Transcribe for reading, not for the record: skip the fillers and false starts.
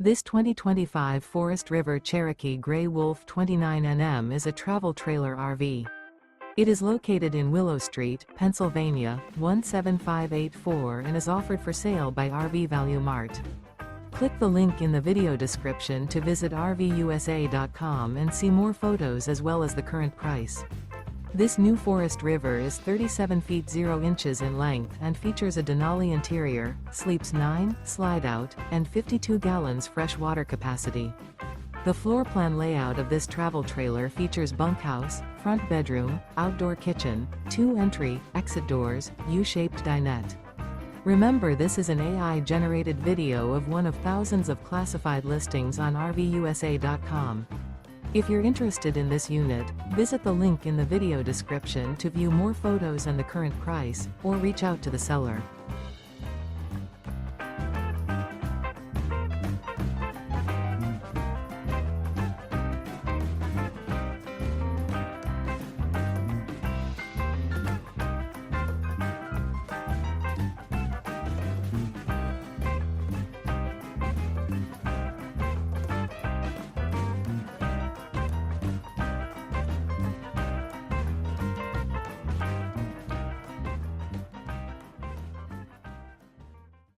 This 2025 Forest River Cherokee Grey Wolf 29NM is a travel trailer RV. It is located in Willow Street, Pennsylvania, 17584 and is offered for sale by RV Value Mart. Click the link in the video description to visit RVUSA.com and see more photos as well as the current price. This new Forest River is 37 feet 0 inches in length and features a Denali interior, sleeps 9, slide-out, and 52 gallons fresh water capacity. The floor plan layout of this travel trailer features bunkhouse, front bedroom, outdoor kitchen, 2 entry, exit doors, U-shaped dinette. Remember, this is an AI-generated video of one of thousands of classified listings on RVUSA.com. If you're interested in this unit, visit the link in the video description to view more photos and the current price, or reach out to the seller.